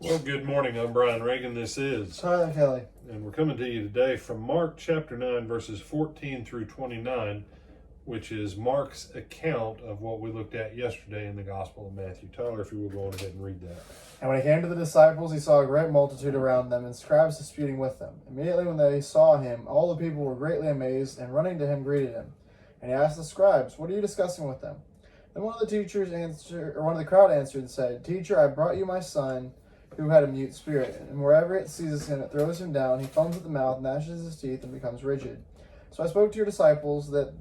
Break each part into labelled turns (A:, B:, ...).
A: Well, good morning. I'm Brian Reagan. This is
B: Tyler Kelly.
A: And we're coming to you today from Mark chapter 9, verses 14 through 29, which is Mark's account of what we looked at yesterday in the Gospel of Matthew. Tyler, if you will go on ahead and read that.
B: And when he came to the disciples, he saw a great multitude around them, and scribes disputing with them. Immediately when they saw him, all the people were greatly amazed, and running to him greeted him. And he asked the scribes, "What are you discussing with them?" Then one of the crowd answered and said, "Teacher, I brought you my son, who had a mute spirit, and wherever it seizes him, it throws him down. He foams at the mouth, gnashes his teeth, and becomes rigid. So I spoke to your disciples that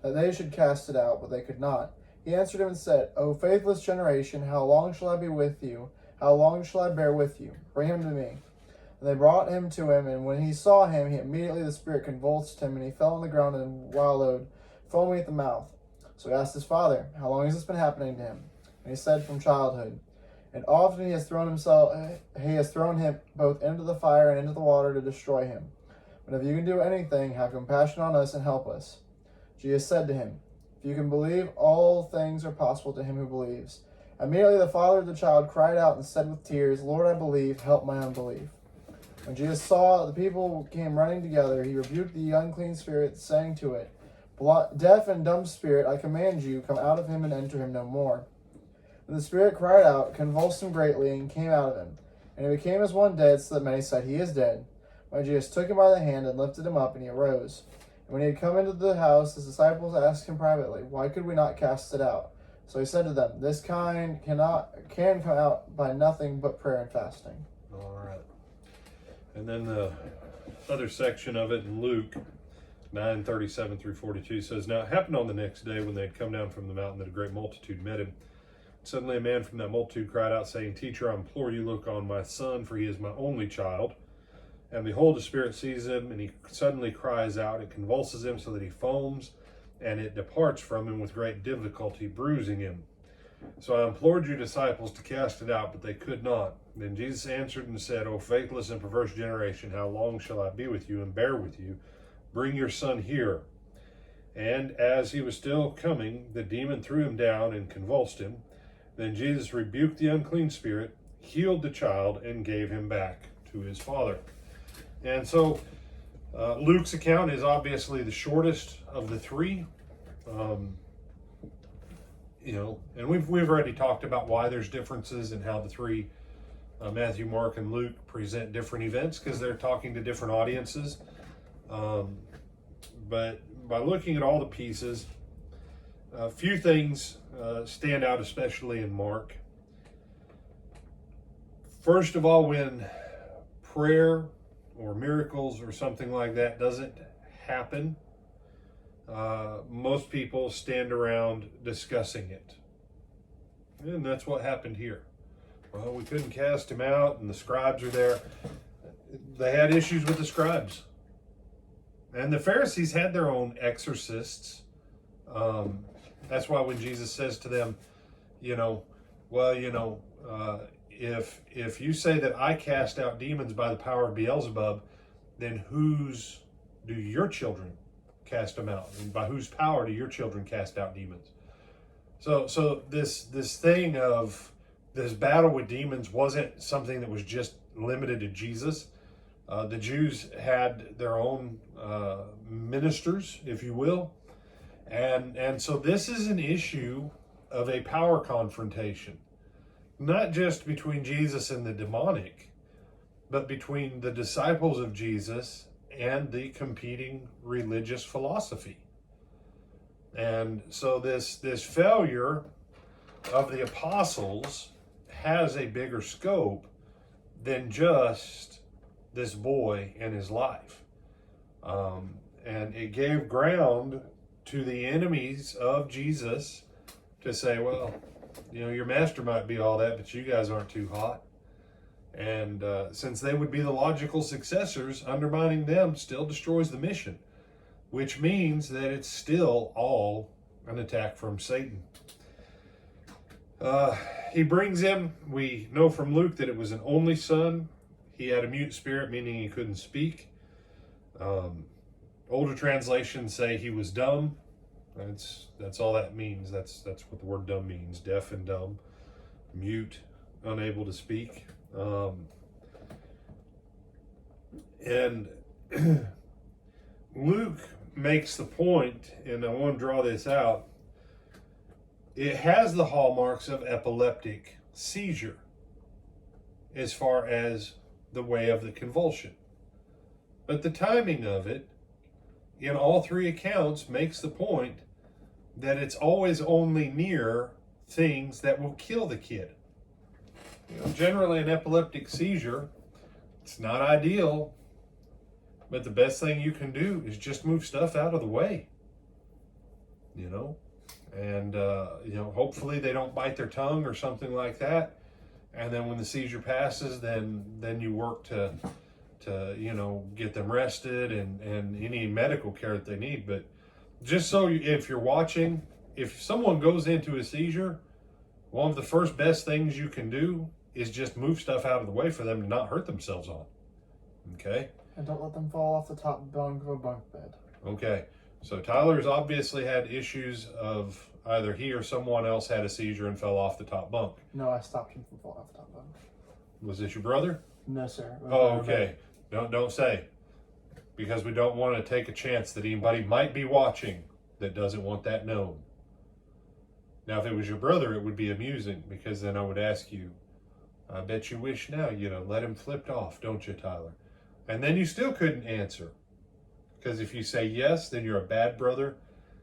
B: they should cast it out, but they could not." He answered him and said, "O faithless generation, how long shall I be with you? How long shall I bear with you? Bring him to me." And they brought him to him, and when he saw him, immediately the spirit convulsed him, and he fell on the ground and wallowed, foaming at the mouth. So he asked his father, "How long has this been happening to him?" And he said, "From childhood. And often he has thrown him both into the fire and into the water to destroy him. But if you can do anything, have compassion on us and help us." Jesus said to him, "If you can believe, all things are possible to him who believes." Immediately the father of the child cried out and said with tears, "Lord, I believe, help my unbelief." When Jesus saw the people came running together, he rebuked the unclean spirit, saying to it, "Deaf and dumb spirit, I command you, come out of him and enter him no more." And the spirit cried out, convulsed him greatly, and came out of him. And he became as one dead, so that many said, "He is dead." But Jesus took him by the hand and lifted him up, and he arose. And when he had come into the house, his disciples asked him privately, "Why could we not cast it out?" So he said to them, "This kind can come out by nothing but prayer and fasting."
A: All right. And then the other section of it in Luke 9:37 through 42 says, "Now it happened on the next day when they had come down from the mountain that a great multitude met him. Suddenly a man from that multitude cried out, saying, 'Teacher, I implore you, look on my son, for he is my only child.' And behold, the spirit seizes him, and he suddenly cries out. It convulses him so that he foams, and it departs from him with great difficulty, bruising him. So I implored your disciples to cast it out, but they could not. Then Jesus answered and said, 'O faithless and perverse generation, how long shall I be with you and bear with you? Bring your son here.' And as he was still coming, the demon threw him down and convulsed him. Then Jesus rebuked the unclean spirit, healed the child, and gave him back to his father." And so Luke's account is obviously the shortest of the three. And we've already talked about why there's differences in how the three, Matthew, Mark, and Luke, present different events, because they're talking to different audiences. But by looking at all the pieces, a few things stand out, especially in Mark. First of all, when prayer or miracles or something like that doesn't happen, most people stand around discussing it. And that's what happened here. Well, we couldn't cast him out, and the scribes are there. They had issues with the scribes. And the Pharisees had their own exorcists. That's why when Jesus says to them, if you say that I cast out demons by the power of Beelzebub, then whose do your children cast them out? And by whose power do your children cast out demons? So this thing of this battle with demons wasn't something that was just limited to Jesus. The Jews had their own ministers, if you will. And so this is an issue of a power confrontation, not just between Jesus and the demonic, but between the disciples of Jesus and the competing religious philosophy. And so this failure of the apostles has a bigger scope than just this boy and his life. And it gave ground to the enemies of Jesus to say, well, your master might be all that, but you guys aren't too hot. And since they would be the logical successors, undermining them still destroys the mission, which means that it's still all an attack from Satan. He brings him. We know from Luke that it was an only son. He had a mute spirit, meaning he couldn't speak. Older translations say he was dumb. That's all that means. That's what the word dumb means. Deaf and dumb, mute, unable to speak. And Luke makes the point, and I want to draw this out. It has the hallmarks of epileptic seizure as far as the way of the convulsion. But the timing of it, in all three accounts, makes the point that it's always only near things that will kill the kid. Generally, an epileptic seizure, it's not ideal, but the best thing you can do is just move stuff out of the way. And hopefully they don't bite their tongue or something like that. And then when the seizure passes, then you work to get them rested and any medical care that they need. But just so if you're watching, if someone goes into a seizure, one of the first best things you can do is just move stuff out of the way for them to not hurt themselves on. Okay?
B: And don't let them fall off the top bunk of a bunk bed.
A: Okay. So Tyler's obviously had issues of either he or someone else had a seizure and fell off the top bunk.
B: No, I stopped him from falling off the top bunk.
A: Was this your brother?
B: No, sir.
A: Oh, okay. Don't say. Because we don't want to take a chance that anybody might be watching that doesn't want that known. Now, if it was your brother, it would be amusing, because then I would ask you, I bet you wish now you'd have let him flipped off, don't you, Tyler? And then you still couldn't answer. Because if you say yes, then you're a bad brother.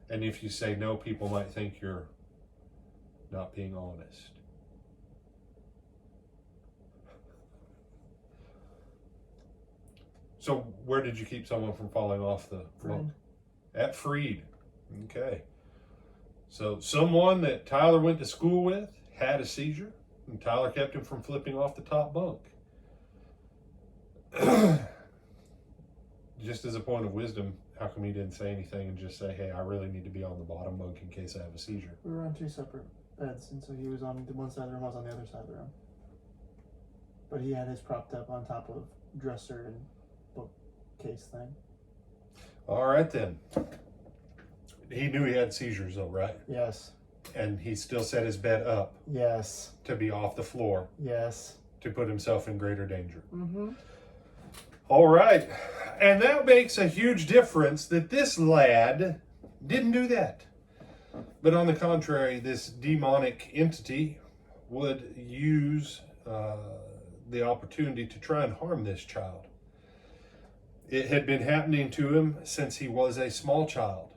A: And if you say no, people might think you're not being honest. So where did you keep someone from falling off the bunk? At Freed. Okay. So someone that Tyler went to school with had a seizure, and Tyler kept him from flipping off the top bunk. Just as a point of wisdom, how come he didn't say anything and just say, hey, I really need to be on the bottom bunk in case I have a seizure?
B: We were on two separate beds, and so he was on one side of the room, I was on the other side of the room. But he had his propped up on top of dresser and bookcase thing.
A: All right, then. He knew he had seizures, though, right?
B: Yes.
A: And he still set his bed up.
B: Yes.
A: To be off the floor.
B: Yes.
A: To put himself in greater danger.
B: Mm-hmm.
A: All right. And that makes a huge difference that this lad didn't do that. But on the contrary, this demonic entity would use the opportunity to try and harm this child. It had been happening to him since he was a small child.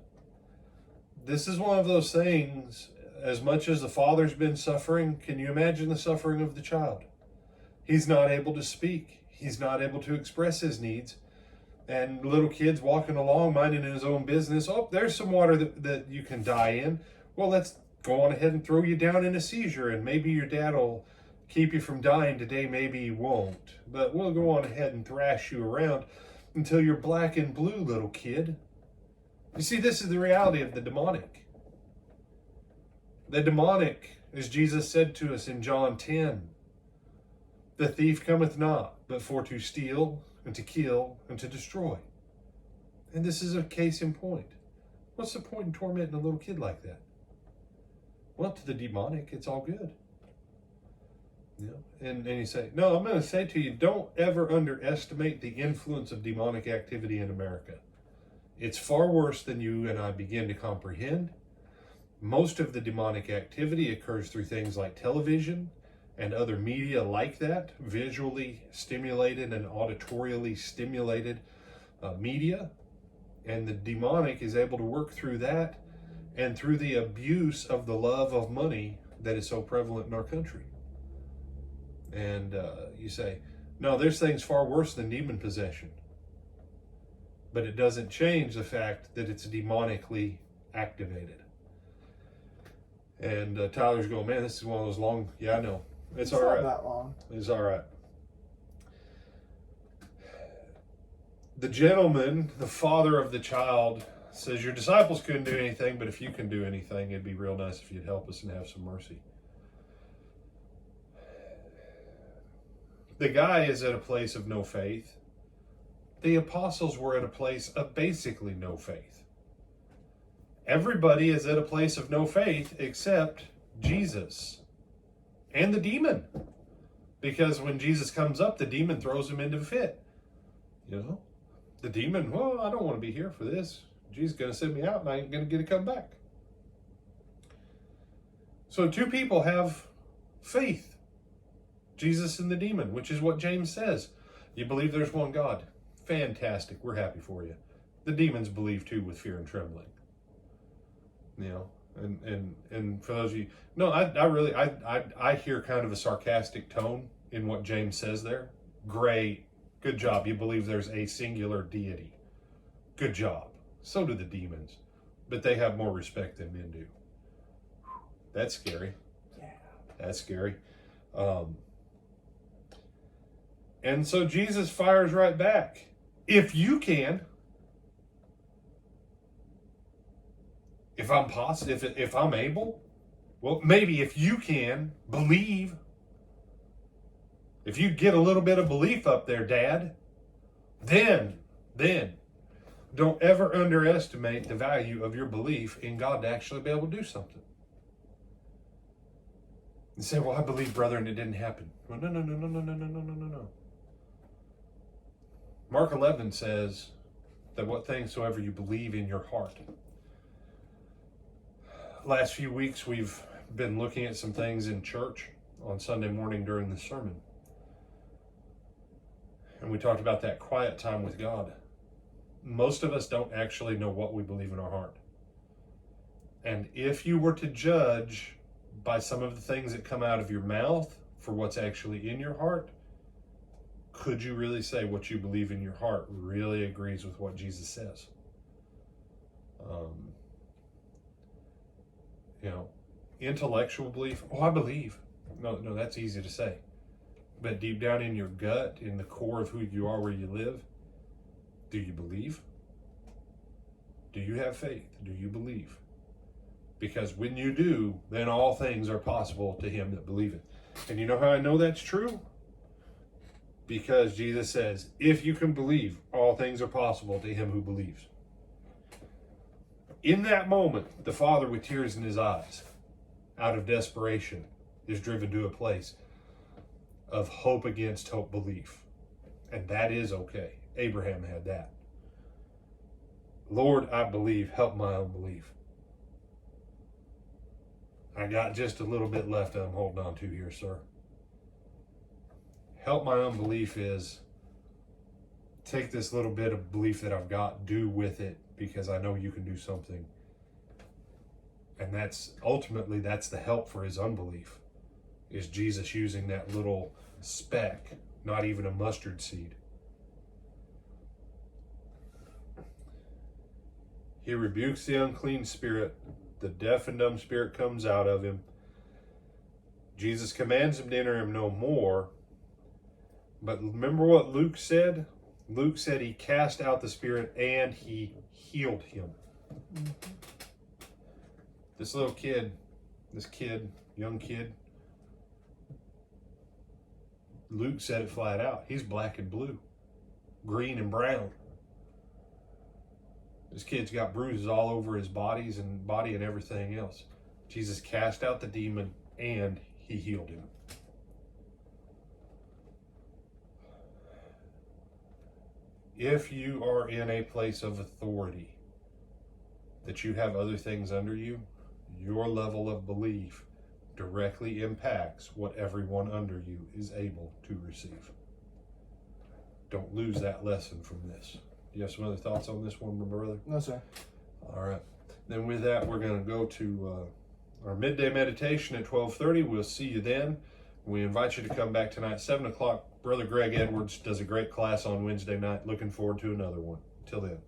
A: This is one of those things, as much as the father's been suffering, can you imagine the suffering of the child? He's not able to speak. He's not able to express his needs. And little kids walking along, minding his own business. Oh, there's some water that you can die in. Well, let's go on ahead and throw you down in a seizure, and maybe your dad will keep you from dying today, maybe he won't. But we'll go on ahead and thrash you around until you're black and blue, little kid. You see, this is the reality of the demonic. The demonic, as Jesus said to us in John 10, the thief cometh not, but for to steal, and to kill, and to destroy. And this is a case in point. What's the point in tormenting a little kid like that? Well, to the demonic, it's all good. And you say, no, I'm going to say to you, don't ever underestimate the influence of demonic activity in America. It's far worse than you and I begin to comprehend. Most of the demonic activity occurs through things like television and other media like that, visually stimulated and auditorially stimulated media. And the demonic is able to work through that and through the abuse of the love of money that is so prevalent in our country. And you say, no, there's things far worse than demon possession. But it doesn't change the fact that it's demonically activated. And Tyler's going, man, this is one of those long, yeah, I know. It's all right.
B: Not that long.
A: It's all right. The gentleman, the father of the child, says, your disciples couldn't do anything, but if you can do anything, it'd be real nice if you'd help us and have some mercy. The guy is at a place of no faith. The apostles were at a place of basically no faith. Everybody is at a place of no faith except Jesus and the demon. Because when Jesus comes up, the demon throws him into a fit. You know, the demon, well, I don't want to be here for this. Jesus is going to send me out and I ain't going to get to come back. So two people have faith. Jesus and the demon, which is what James says. You believe there's one God. Fantastic. We're happy for you. The demons believe too with fear and trembling. You know, and for those of you, no, I hear kind of a sarcastic tone in what James says there. Great. Good job. You believe there's a singular deity. Good job. So do the demons. But they have more respect than men do. That's scary.
B: Yeah.
A: That's scary. And so Jesus fires right back. If you can, if I'm able, well, maybe if you can believe, if you get a little bit of belief up there, Dad, then don't ever underestimate the value of your belief in God to actually be able to do something. You say, well, I believe, brother, and it didn't happen. Well, no. Mark 11 says that what things soever you believe in your heart. Last few weeks, we've been looking at some things in church on Sunday morning during the sermon. And we talked about that quiet time with God. Most of us don't actually know what we believe in our heart. And if you were to judge by some of the things that come out of your mouth for what's actually in your heart, could you really say what you believe in your heart really agrees with what Jesus says? You know, intellectual belief, oh, I believe. No, that's easy to say. But deep down in your gut, in the core of who you are, where you live, do you believe? Do you have faith? Do you believe? Because when you do, then all things are possible to him that believeth. And you know how I know that's true? Because Jesus says, if you can believe, all things are possible to him who believes. In that moment, the father with tears in his eyes, out of desperation, is driven to a place of hope against hope belief. And that is okay. Abraham had that. Lord, I believe, help my unbelief. I got just a little bit left I'm holding on to here, sir. Help my unbelief is take this little bit of belief that I've got, do with it, because I know you can do something. And that's ultimately the help for his unbelief, is Jesus using that little speck, not even a mustard seed. He rebukes the unclean spirit. The deaf and dumb spirit comes out of him. Jesus commands him to enter him no more. But remember what Luke said? Luke said he cast out the spirit and he healed him. Mm-hmm. This little kid, young kid, Luke said it flat out. He's black and blue, green and brown. This kid's got bruises all over his body and everything else. Jesus cast out the demon and he healed him. If you are in a place of authority, that you have other things under you, your level of belief directly impacts what everyone under you is able to receive. Don't lose that lesson from this. Do you have some other thoughts on this one, my brother?
B: No, sir.
A: All right. Then with that, we're going to go to our midday meditation at 12:30. We'll see you then. We invite you to come back tonight at 7 o'clock. Brother Greg Edwards does a great class on Wednesday night. Looking forward to another one. Till then.